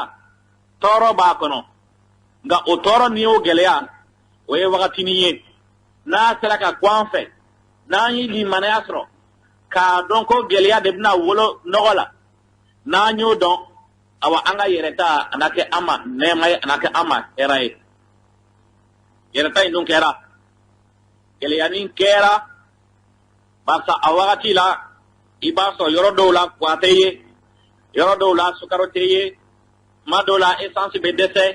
tɔɔrɔ b'a kɔnɔ nka o tɔɔrɔ ni o gɛlɛya o ye wagatinin ye n'a sera ka kɔ an fɛ n'an ye limanaya sɔrɔ k'a dɔn ko gɛlɛya de bɛna wolo nɔgɔ la n'an y'o dɔn awa an ka yɛrɛta a na kɛ an ma nɛɛma ye a na kɛ an ma hɛrɛ ye yɛrɛta in dun kɛra gɛlɛyanin kɛra barisa a wagati la i b'a sɔrɔ yɔrɔ dɔw la kuwa tɛ ye yɔrɔ dɔw la sukaro tɛ ye tuma dɔw la essence bɛ dɛsɛ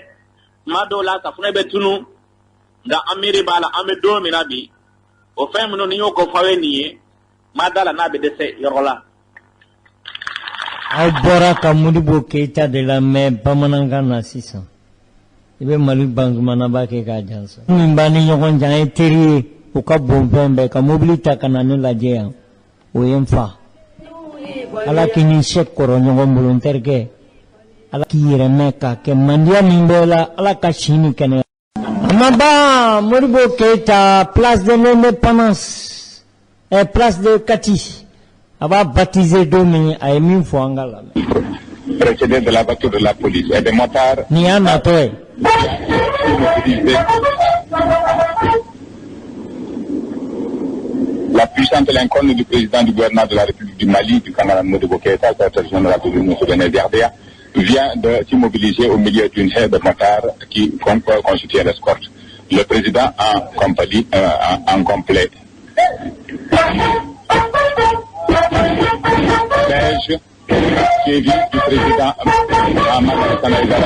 tuma dɔw la safunɛ bɛ tunu nka an miiri b'a la an bɛ don min na bi o fɛn minnu ni y'o ko f'aw ye nin ye ma da la n'a bɛ dɛsɛ yɔrɔ la Aubora Kamuribo Keita de la mer Bamanangana 600. Il veut Mali Banzumana ke ka jansa. Mbani yokon jan eteri o ka bonfembe ka mobilita kanane la jeya. O yemfa. Ala kini chek koro nyongon volontaire ke. Ala kire meka ke mandia mimbela ala ka chini kene. Amaba Muribo Keita place de l'indépendance. Place de Kati. Aba baptisé Domi a émis Fouangala. Précédé de la voiture de la police et des motards. Niana toi. La puissante l'inconnu du président du gouvernement de la République du Mali, du camarade Modibo Keïta, secrétaire général de l'Union souveraine d'RDA, vient de s'immobiliser au milieu d'une haie de motards qui constitue l'escorte. Le président en complet beige, suivi du président Amadou président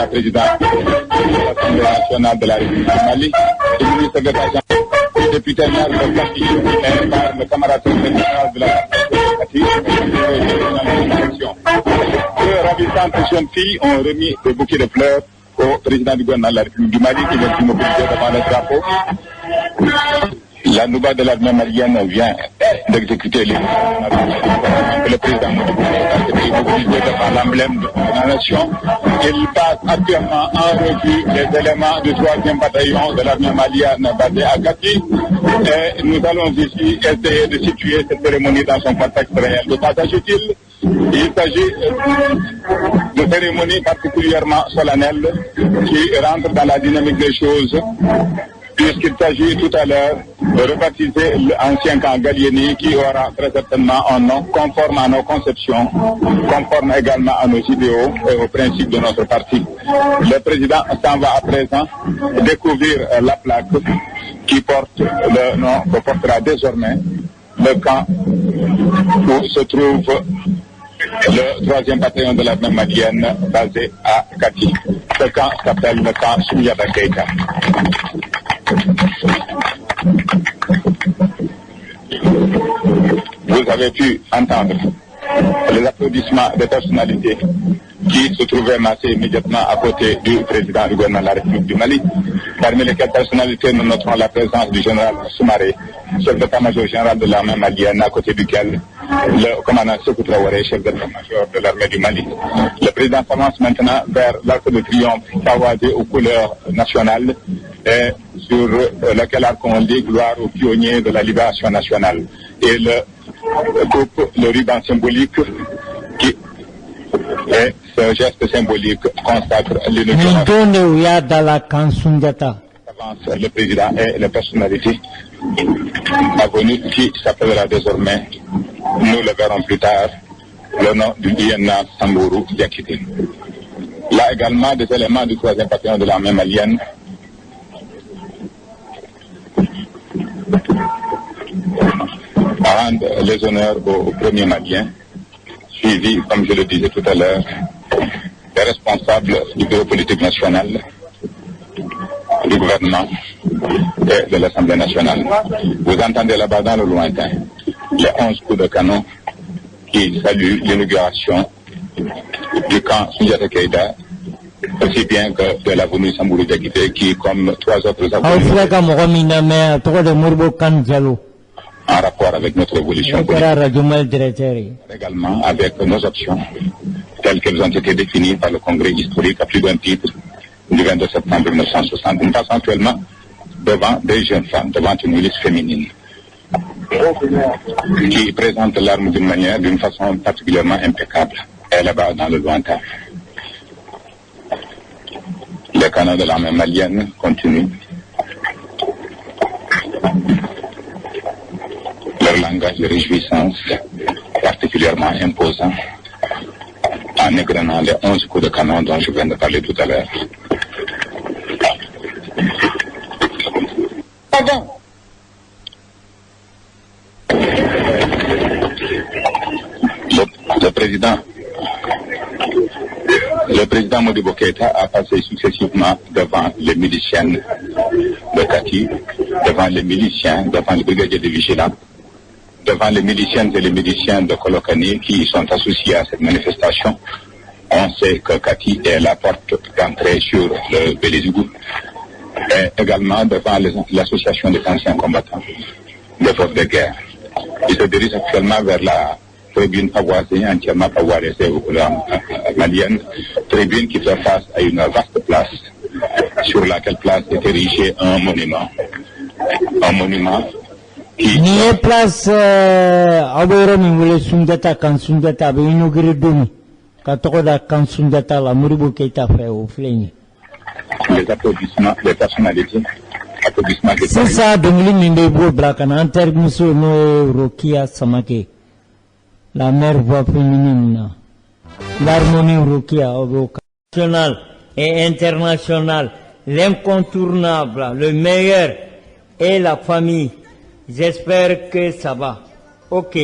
de l'Assemblée nationale de la République du Mali, du ministre de l'Agence, du député maire de Kati, et par le camarade général de la République. Deux ravissantes jeunes filles ont remis des bouquets de fleurs au président du gouvernement de la République du Mali qui vient s'immobiliser devant le drapeau. La Nouba de l'armée malienne vient d'exécuter le président est immobilisé devant l'emblème de la nation. Il passe actuellement en revue les éléments du 3e bataillon de l'armée malienne basé à Kati. Et nous allons ici essayer de situer cette cérémonie dans son contexte réel. De quoi s'agit-il? Il s'agit de cérémonies particulièrement solennelles qui rentrent dans la dynamique des choses, puisqu'il s'agit tout à l'heure de rebaptiser l'ancien camp Gallieni qui aura très certainement un nom conforme à nos conceptions, conforme également à nos idéaux et aux principes de notre parti. Le président s'en va à présent découvrir la plaque qui porte le nom que portera désormais le camp où se trouve le 3e bataillon de l'armée malienne basé à Kati. Ce camp s'appelle le camp Soumyaba Keïta. Vous avez pu entendre les applaudissements des personnalités qui se trouvaient massées immédiatement à côté du président du gouvernement de la République du Mali, parmi lesquelles personnalités nous noterons la présence du général Soumaré, chef d'état-major général de l'armée malienne, à côté duquel le commandant Sékou Traoré, chef d'état-major de l'armée du Mali. Le président s'avance maintenant vers l'arc de triomphe pavoisé aux couleurs nationales et sur lequel arc on dit gloire aux pionniers de la libération nationale. Et le ruban symbolique qui est ce geste symbolique consacre l'inauguration. Le président et les personnalités avenues qui s'appellera désormais, nous le verrons plus tard, le nom du INA Samburu Diakité. Là également des éléments du 3e bataillon de l'armée malienne rendent les honneurs aux premiers Maliens, suivis, comme je le disais tout à l'heure, des responsables du bureau politique national, du gouvernement et de l'Assemblée nationale. Vous entendez là-bas dans le lointain les 11 coups de canon qui saluent l'inauguration du camp Soumyaba Keïta, aussi bien que de l'avenue Samburu Diakité qui, comme 3 autres avenues, en rapport avec notre évolution politique, également avec nos options telles qu'elles ont été définies par le Congrès historique à plus d'un titre du 22 septembre 1960. Nous passons actuellement devant des jeunes femmes, devant une milice féminine qui présente l'arme d'une façon particulièrement impeccable. Et là-bas dans le lointain, les canons de l'armée malienne continuent leur langage de réjouissance particulièrement imposant en égrenant les 11 coups de canon dont je viens de parler tout à l'heure. Le président Modibo Keïta a passé successivement devant les miliciennes de Kati, devant les miliciens, devant les brigadiers de vigilants, devant les miliciennes et les miliciens de Kolokani qui sont associés à cette manifestation. On sait que Kati est la porte d'entrée sur le Bélézougou, et également devant l'association des anciens combattants des forces de guerre. Il se dirige actuellement vers la tribune pavoisée, entièrement pavoisée aux couleurs maliennes, tribune qui fait face à une vaste place, sur laquelle place est érigé un monument qui... Ni place Aboro Mingule Sundata kan Sundata be inauguré demi ka tokoda kan Sundata la Modibo Keïta fait au fléni. Les applaudissements des personnalités. C'est ça, Dongli Mindebo Blakana, Intermuso no Rokia Samake, la mère voix féminine, l'harmonie Rokia, national et international, l'incontournable, le meilleur et la famille. J'espère que ça va. Ok,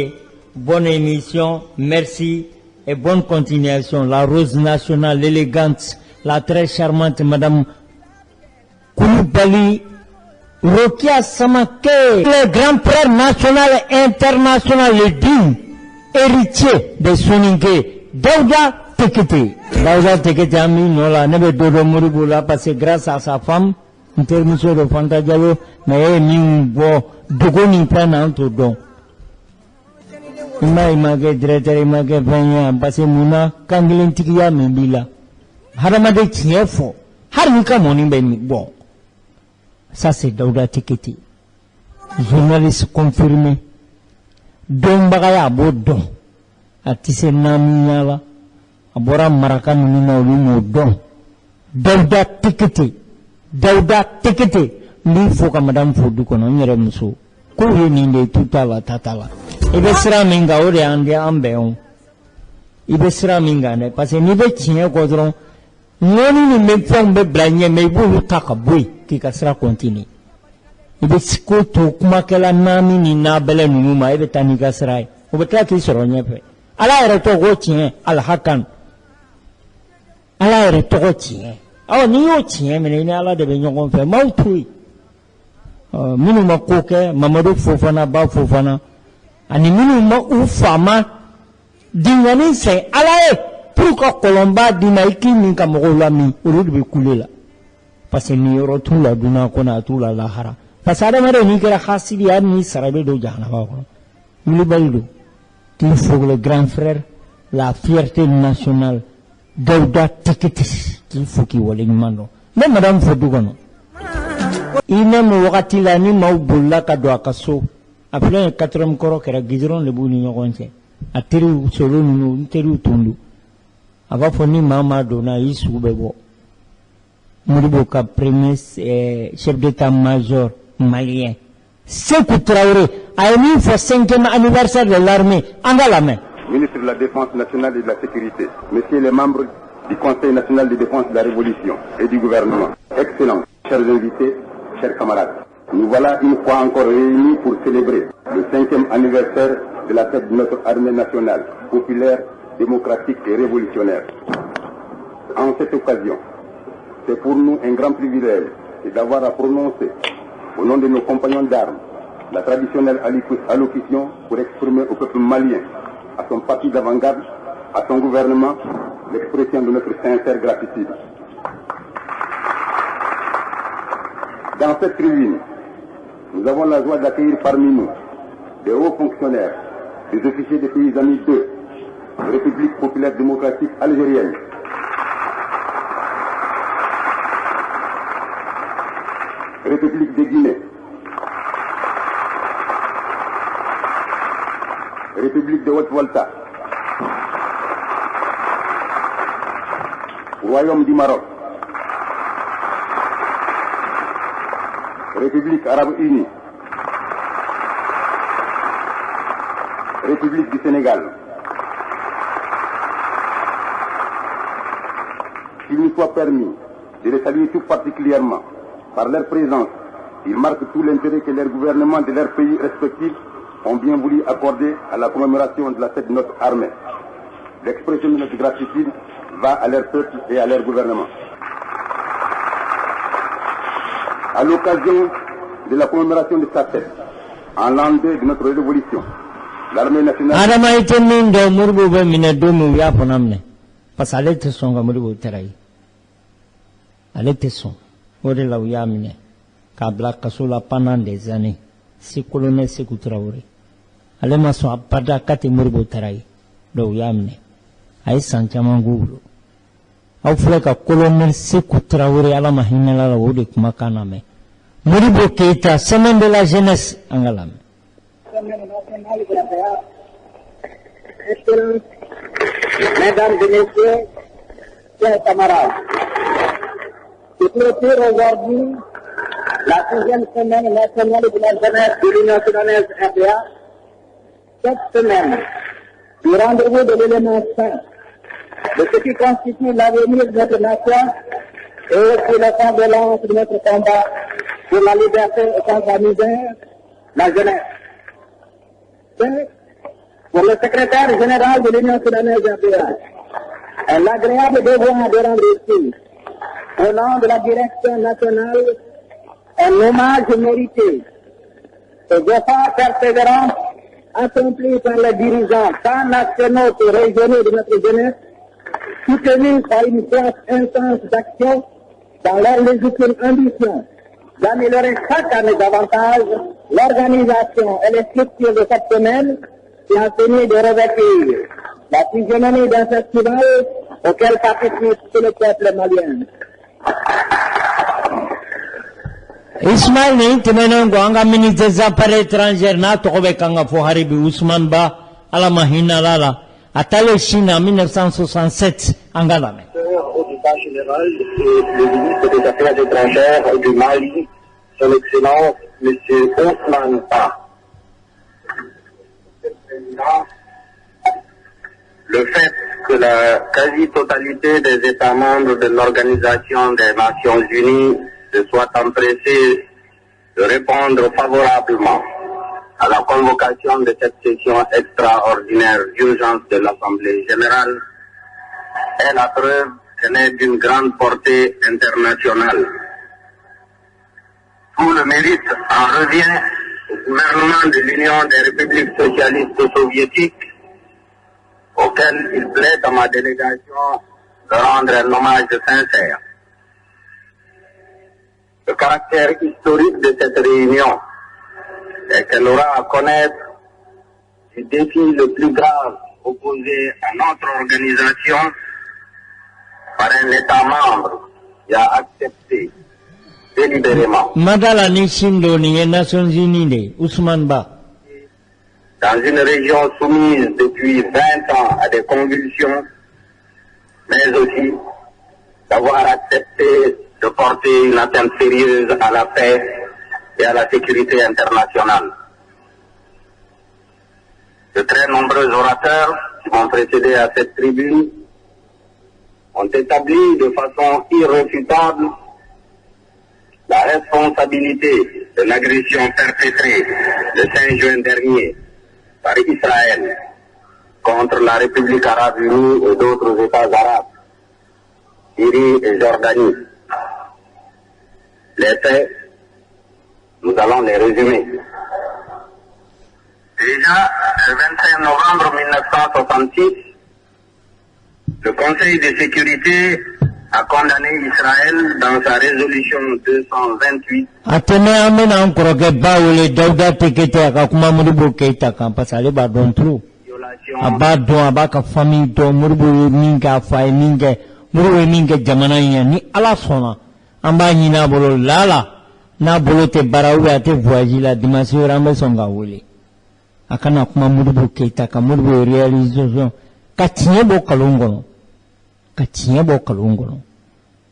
bonne émission, merci et bonne continuation. La rose nationale, l'élégante, la très charmante Madame Koulibaly Rokia Samake, le grand frère national et international, le digne héritier de Soninké, Daouda Tekete. Daouda Tekete a mis Nola, Nebe Dodo Moriboula, parce que grâce à sa femme, intermission de Fanta Diallo, mais Mingbo, Dogo Nimpana Antodon. Image directeur, image Vanya, parce que Mouna, Kangilin Tikia Mbila. Haramade Tiefo, Harika Monim bon. Ça c'est Daouda Tekete. Journaliste confirmé. Don bagaya abo don. Atise naminyala. Abora maraka nuna olumo don. Daouda Tekete. Daouda Tekete. Ni foka madame Fodu kono nyere muso. Ko ninde tutala tatala. Ibe sira minga ore ande ambeon. Ibe sira minga ne parce que ni be tiens godron. Noni ni me fong be blanye me bulu takabui ki kasra continue. Ibe siko to kuma kala nami ni na bele numa ibe tani kasra. Obe ta ki soro nyepe. Ala ere to go tien al hakan. Ala ere to go tien. Aw ni yo tien me ni ala de be nyogon fe mautui. Minu makoke Mamadou Fofana ba Fofana. Ani minu ma ufama dingani se ala e pourquoi Colomba dinaiki minka mogolami uru be kulela. Parce que ni yoro tout la duna kona tout la lahara. Parce que adamare ni kera khasidi ani sarabe do jahana ba ko. Mili balido. Il faut le grand frère, la fierté nationale, Daouda Tekete, qu'il faut qu'il voit les mando. Même madame Fodougono. Il n'aime wakati la ni mauboula kadwa kaso. Après un quatrième koro kera gidron le bouni nyogonse. A teri solo nunu, teri tundu. Ava foni mama dona isu bebo. Modibo ka premier chef d'état-major malien. Sékou Traoré a émis pour 5e anniversaire de l'armée. En la main. Ministre de la Défense nationale et de la Sécurité, messieurs les membres du Conseil national de défense de la Révolution et du gouvernement, excellents, chers invités, chers camarades, nous voilà une fois encore réunis pour célébrer le 5e anniversaire de la fête de notre armée nationale, populaire, démocratique et révolutionnaire. En cette occasion, c'est pour nous un grand privilège d'avoir à prononcer, au nom de nos compagnons d'armes, la traditionnelle allocution pour exprimer au peuple malien, à son parti d'avant-garde, à son gouvernement, l'expression de notre sincère gratitude. Dans cette tribune, nous avons la joie d'accueillir parmi nous des hauts fonctionnaires, des officiers des pays amis d'eux, République populaire démocratique algérienne, République de Guinée, République de Haute-Volta, Royaume du Maroc, République arabe unie, République du Sénégal. Qu'il nous soit permis de les saluer tout particulièrement. Par leur présence, ils marquent tout l'intérêt que leurs gouvernements de leurs pays respectifs ont bien voulu accorder à la commémoration de la fête de notre armée. L'expression de notre gratitude va à leur peuple et à leur gouvernement. À l'occasion de la commémoration de sa fête, en l'an 2 de notre révolution, L'armée nationale... Adama ite min do Modibo be mine do mu ya fonamne. Parce qu'elle était son ga Modibo terai. Elle était son. Ode la uya mine. Ka black kasola pendant des années. Si colonel Sékou Traoré. Ale ma so apada kati Modibo terai. Do uya mine. Ay sanchaman gulu. Aw fule ka colonel Sékou Traoré ala mahinela la ode kuma kana me. Modibo Keïta, semaine de la jeunesse angalam. Mesdames et messieurs, chers camarades, se clôture aujourd'hui la 6e semaine nationale de la jeunesse de l'Union soudanaise RDA. Cette semaine, du rendez-vous de l'élément 5 de ce qui constitue l'avenir de notre nation et aussi le fond de lance de notre combat pour la liberté et contre la misère, la jeunesse. C'est, pour le secrétaire général de l'Union soudanaise RDA, un agréable devoir de rendre ici, au nom de la direction nationale, un hommage mérité aux efforts persévérants accomplis par les dirigeants tant nationaux que régionaux de notre jeunesse, soutenus par une force intense d'action dans leur légitime ambition d'améliorer chaque année davantage l'organisation et les structures de cette semaine qui a fini de revêtir la physionomie d'un festival auquel participe tout le peuple malien. Ismaël ni temenango anga ministre des Affaires étrangères na tokobe kanga fo haribi Ousmane Ba ala mahina lala atale Chine en 1967 angalame. Au débat général le ministre des Affaires étrangères du Mali, son Excellence M. Ousmane Ba. Le fait que la quasi-totalité des États membres de l'Organisation des Nations Unies se soient empressés de répondre favorablement à la convocation de cette session extraordinaire d'urgence de l'Assemblée générale est la preuve qu'elle est d'une grande portée internationale. Tout le mérite en revient au gouvernement de l'Union des républiques socialistes soviétiques, auquel il plaît à ma délégation de rendre un hommage sincère. Le caractère historique de cette réunion est qu'elle aura à connaître le défi le plus grave opposé à notre organisation par un État membre qui a accepté délibérément. Madala Nishindo ni Nations Unies de Ousmane Ba. Dans une région soumise depuis 20 ans à des convulsions, mais aussi d'avoir accepté de porter une atteinte sérieuse à la paix et à la sécurité internationale. De très nombreux orateurs qui m'ont précédé à cette tribune ont établi de façon irréfutable la responsabilité de l'agression perpétrée le 5 juin dernier par Israël contre la République arabe unie et d'autres États arabes, Syrie et Jordanie. Les faits, nous allons les résumer. Déjà, le 25 novembre 1966, le Conseil de sécurité a condamné Israël dans sa résolution 228. Atene amena encore ke baule Daouda Tekete akakuma Modibo Keïta kan parce que ba don trou. Abado abaka famille do Modibo minga fa minga Modibo minga jamana ni ala sona amba nyina bolo lala na bolo te barawu ate voyage la dimension rambe songa wole akana kuma Modibo Keïta kan Modibo réalisation katinye bo kalongono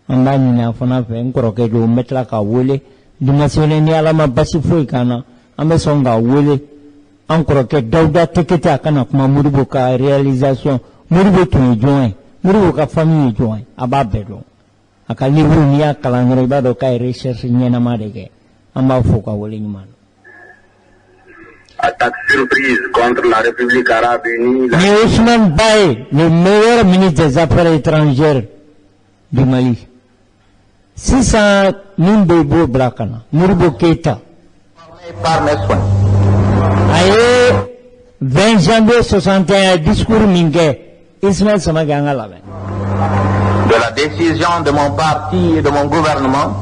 amba nyina fana fe ngoro ke do metla ka wole dimension ni ala ma basi foi kana ambe songa wole encore que Daouda Tekete akana kuma Modibo ka réalisation Modibo to join Modibo ka famille join ababelo aka livre ni akala ngere bado ka recherche nyena madege amba foka wole nyumano. Attaque surprise contre la République arabe unie. Mais Ousmane Baye, le meilleur ministre des Affaires étrangères du Mali. Si ça nous beau Brakana, Modibo Keïta. Par mes soins. Aye, 20 janvier 61 discours mingue Ismaël Samaganga là. De la décision de mon parti et de mon gouvernement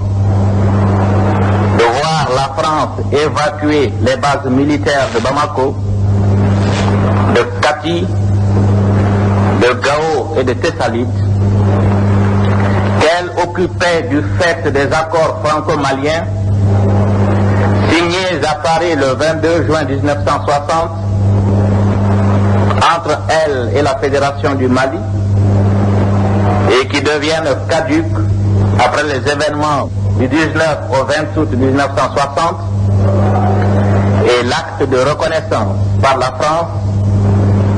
de voir la France évacuer les bases militaires de Bamako, de Kati, de Gao et de Tessalit, qu'elle occupait du fait des accords franco-maliens signés à Paris le 22 juin 1960 entre elle et la Fédération du Mali et qui deviennent caduques après les événements du 19 au 20 août 1960 et l'acte de reconnaissance par la France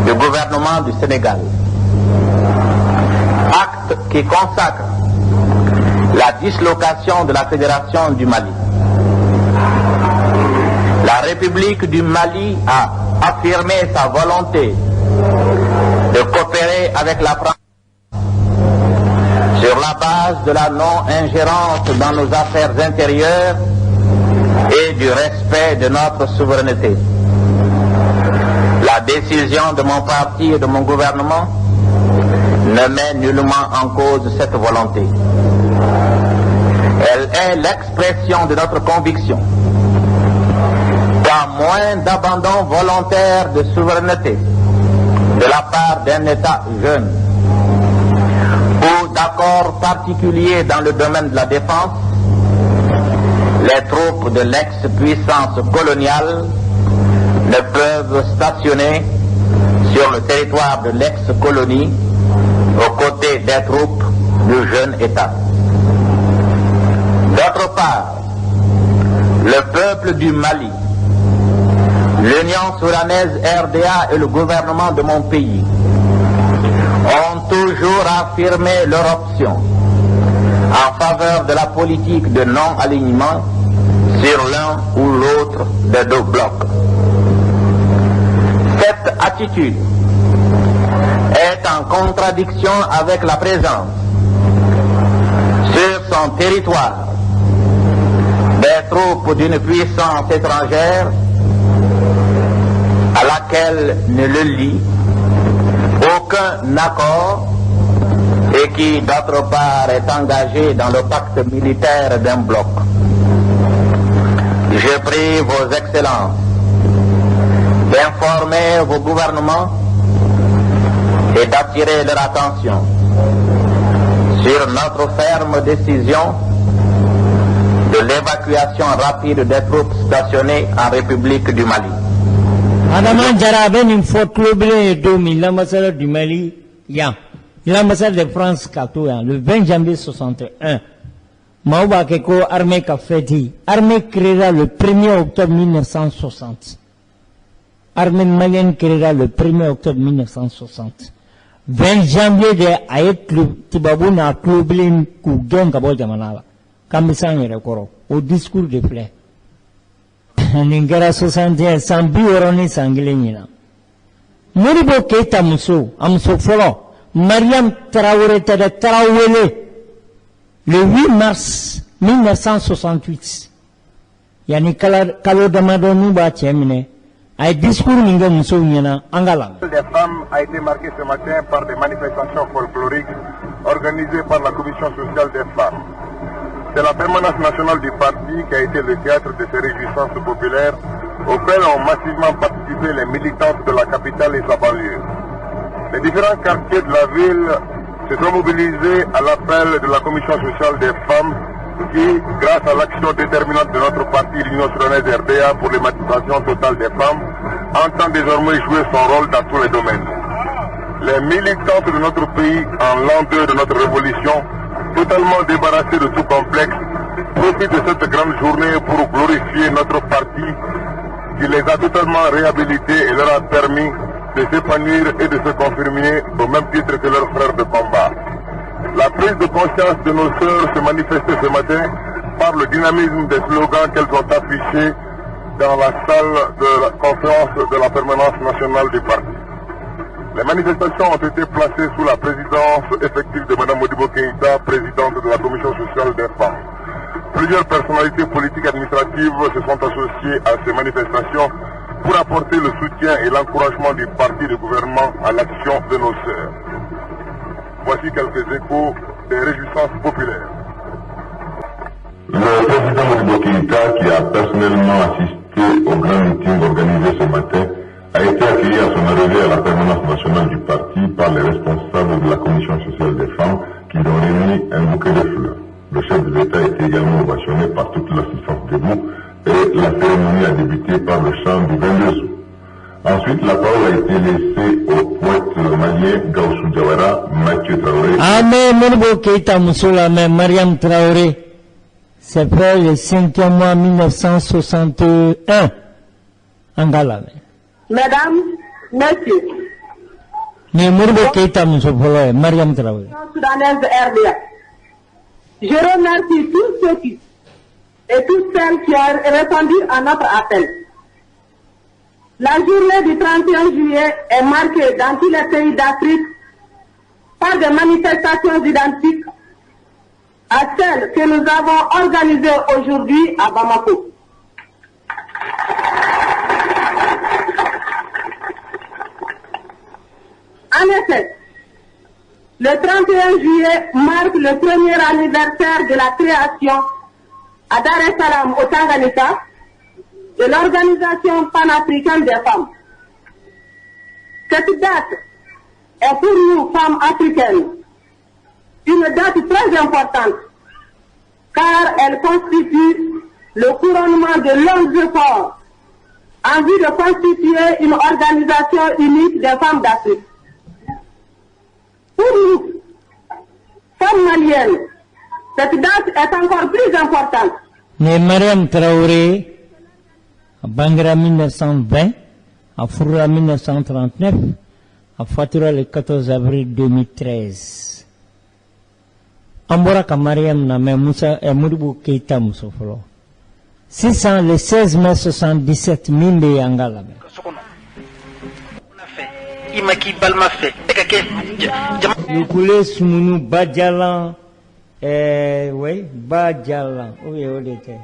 du gouvernement du Sénégal. Acte qui consacre la dislocation de la Fédération du Mali. La République du Mali a affirmé sa volonté de coopérer avec la France sur la base de la non-ingérence dans nos affaires intérieures et du respect de notre souveraineté. La décision de mon parti et de mon gouvernement ne met nullement en cause cette volonté. Elle est l'expression de notre conviction qu'à moins d'abandon volontaire de souveraineté de la part d'un État jeune ou d'accords particuliers dans le domaine de la défense, les troupes de l'ex-puissance coloniale ne peuvent stationner sur le territoire de l'ex-colonie aux côtés des troupes du jeune État. D'autre part, le peuple du Mali, l'Union soudanaise RDA et le gouvernement de mon pays ont toujours affirmé leur option en faveur de la politique de non-alignement sur l'un ou l'autre des deux blocs. Cette attitude est en contradiction avec la présence sur son territoire des troupes d'une puissance étrangère à laquelle ne le lie aucun accord et qui d'autre part est engagé dans le pacte militaire d'un bloc. Je prie vos excellences d'informer vos gouvernements et d'attirer leur attention sur notre ferme décision de l'évacuation rapide des troupes stationnées en République du Mali. Madame Jaraben, une fois troublé 2000, l'ambassadeur du Mali, l'ambassadeur de France, le 20 janvier 61. Maouba Keko, armée Kafeti, armée créera le 1er octobre 1960. Armée malienne créera le 1er octobre 1960. 20 janvier de Ayet Tibabou na Klublin Kougen Kabo Jamanala. Kamisan Yerekoro, au discours de plaie. Ningara 61, Sambi Oroni Sangilenina. Moribo Keita Mousso, Amso Folo, Mariam Traoré Tada Traoré, le 8 mars 1968. Yani Kalo Damadonu Ba Chemine, a discours Ninga Mousso Yana, Angala. Les femmes a été marquée ce matin par des manifestations folkloriques organisées par la Commission sociale des femmes. C'est la permanence nationale du parti qui a été le théâtre de ces réjouissances populaires auxquelles ont massivement participé les militantes de la capitale et sa banlieue. Les différents quartiers de la ville se sont mobilisés à l'appel de la Commission sociale des femmes qui, grâce à l'action déterminante de notre parti, l'Union soudanaise RDA pour l'émancipation totale des femmes, entend désormais jouer son rôle dans tous les domaines. Les militantes de notre pays, en l'an 2 de notre révolution, totalement débarrassés de tout complexe, profitent de cette grande journée pour glorifier notre parti qui les a totalement réhabilités et leur a permis de s'épanouir et de se confirmer au même titre que leurs frères de combat. La prise de conscience de nos sœurs se manifestait ce matin par le dynamisme des slogans qu'elles ont affichés dans la salle de la conférence de la permanence nationale du parti. Les manifestations ont été placées sous la présidence effective de Mme Modibo Keïta, présidente de la Commission sociale des femmes. Plusieurs personnalités politiques et administratives se sont associées à ces manifestations, pour apporter le soutien et l'encouragement du parti de gouvernement à l'action de nos sœurs. Voici quelques échos des réjouissances populaires. Le président Modibo Keïta, qui a personnellement assisté au grand meeting organisé ce matin, a été accueilli à son arrivée à la permanence nationale du parti par les responsables de la commission sociale des femmes qui lui ont remis un bouquet de fleurs. Le chef de l'État a été également ovationné par toute l'assistance debout et la cérémonie a débuté par le chant du 22 août. Ensuite, la parole a été laissée au poète malien Gaussou Diawara, Mathieu Traoré. Amen, Modibo Keïta Moussoula, Mariam Traoré. C'est fait le 5e mois 1961. Angala. Mesdames, messieurs, Mais Modibo Keïta Moussoula, Mariam Traoré. Soudanaise de RDA. Je remercie tous ceux qui et toutes celles qui ont répondu à notre appel. La journée du 31 juillet est marquée dans tous les pays d'Afrique par des manifestations identiques à celles que nous avons organisées aujourd'hui à Bamako. En effet, le 31 juillet marque le premier anniversaire de la création à Dar es Salaam au Tanganyika de l'Organisation panafricaine des femmes. Cette date est pour nous, femmes africaines, une date très importante car elle constitue le couronnement de longs efforts en vue de constituer une organisation unique des femmes d'Afrique. Pour nous, femmes maliennes, cette date est encore plus importante. Mais Mariam Traoré, à Bangra 1920, à Foura 1939, à Fatura le 14 avril 2013. Amboraka Mariam Namé Moussa et Modibo Keïta Moussofolo. 600 le 16 mai 77 Minde Angala. Imaki Balma fait. Yukule Sumunu Badjalan. Oui, Badjalan. Oui, on était.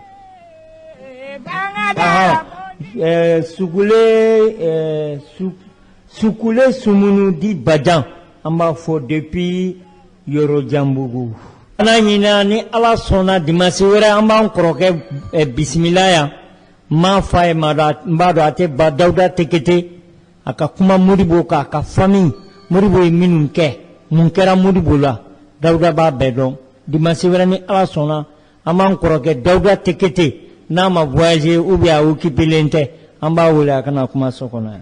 Soukule Sumunu di Badjan. On m'a fait depuis Yoro Djambougou. Ananyina ni ala sona dimasi wera amba nkroke bismillah ma fae mbado ate badauda tekete akakuma Modibo ka famille Modibo minunke munkera Modibo la dauda ba bedon dimasi wera ni ala sona amba nkroke dauda tekete na ma voyager ou bien occuper lente amba wala kana kuma sokona